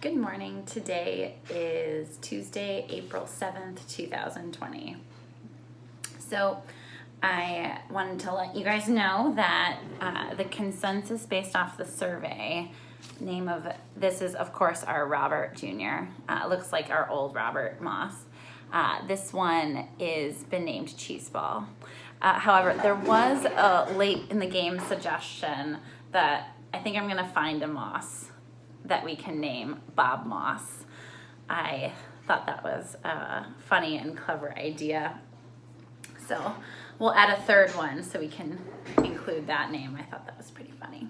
Good morning. Today is Tuesday, April 7th, 2020. So I wanted to let you guys know that the consensus based off the survey, name of this is of course our Robert Jr. Looks like our old Robert Moss. This one is been named Cheeseball. However, there was a late in the game suggestion that I think I'm gonna find a Moss that we can name Bob Moss. I thought that was a funny and clever idea. So we'll add a third one so we can include that name. I thought that was pretty funny.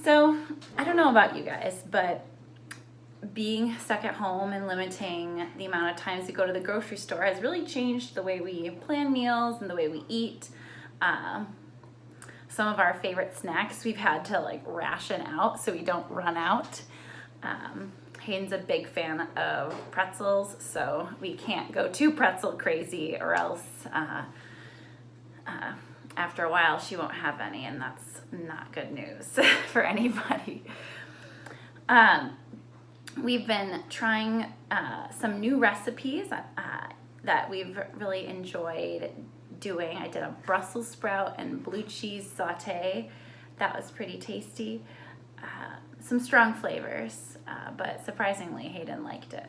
So I don't know about you guys, but being stuck at home and limiting the amount of times we go to the grocery store has really changed the way we plan meals and the way we eat. Some of our favorite snacks we've had to like ration out so we don't run out. Hayden's a big fan of pretzels, so we can't go too pretzel crazy or else after a while she won't have any, and that's not good news for anybody. We've been trying some new recipes that we've really enjoyed doing. I did a Brussels sprout and blue cheese saute. That was pretty tasty. Some strong flavors, but surprisingly Hayden liked it.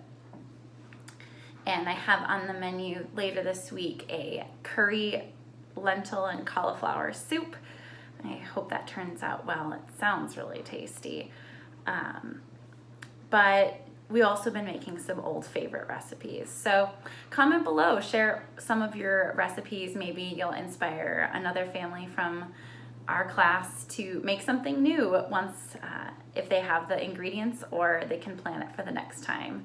And I have on the menu later this week a curry, lentil, and cauliflower soup. I hope that turns out well. It sounds really tasty. But we've also been making some old favorite recipes. So comment below, share some of your recipes. Maybe you'll inspire another family from our class to make something new once, if they have the ingredients, or they can plan it for the next time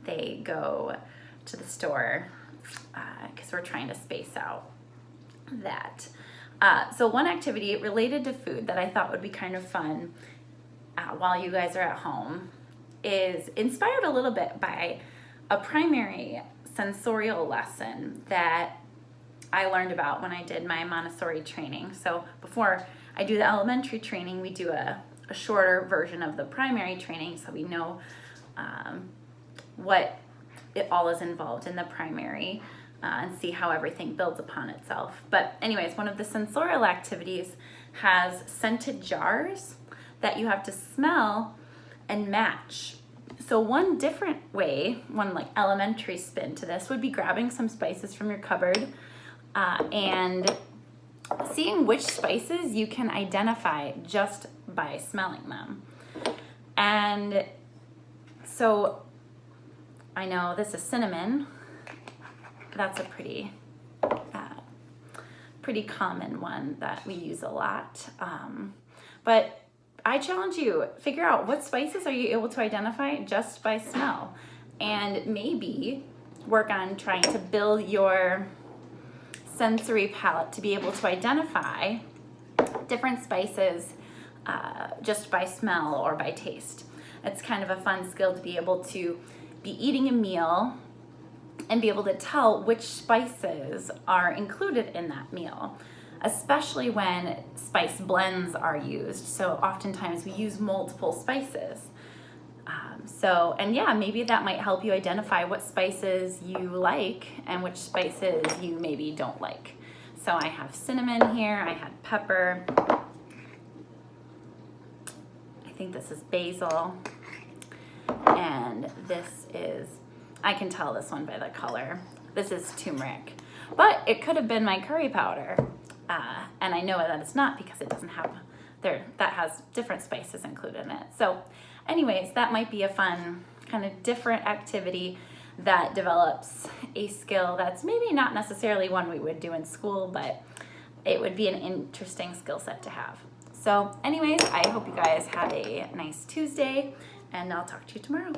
they go to the store, because we're trying to space out that. So one activity related to food that I thought would be kind of fun while you guys are at home is inspired a little bit by a primary sensorial lesson that I learned about when I did my Montessori training. So before I do the elementary training, we do a shorter version of the primary training so we know what it all is involved in the primary and see how everything builds upon itself. But anyways, one of the sensorial activities has scented jars that you have to smell and match. So one different way, one like elementary spin to this would be grabbing some spices from your cupboard and seeing which spices you can identify just by smelling them. And so I know this is cinnamon. That's a pretty common one that we use a lot. But I challenge you, figure out what spices are you able to identify just by smell, and maybe work on trying to build your sensory palette to be able to identify different spices just by smell or by taste. It's kind of a fun skill to be able to be eating a meal and be able to tell which spices are included in that meal, especially when spice blends are used. So oftentimes we use multiple spices. And yeah, maybe that might help you identify what spices you like and which spices you maybe don't like. So I have cinnamon here, I had pepper. I think this is basil. And this is, I can tell this one by the color. This is turmeric, but it could have been my curry powder. And I know that it's not because it doesn't have that has different spices included in it. So anyways, that might be a fun kind of different activity that develops a skill that's maybe not necessarily one we would do in school, but it would be an interesting skill set to have. So anyways, I hope you guys have a nice Tuesday, and I'll talk to you tomorrow.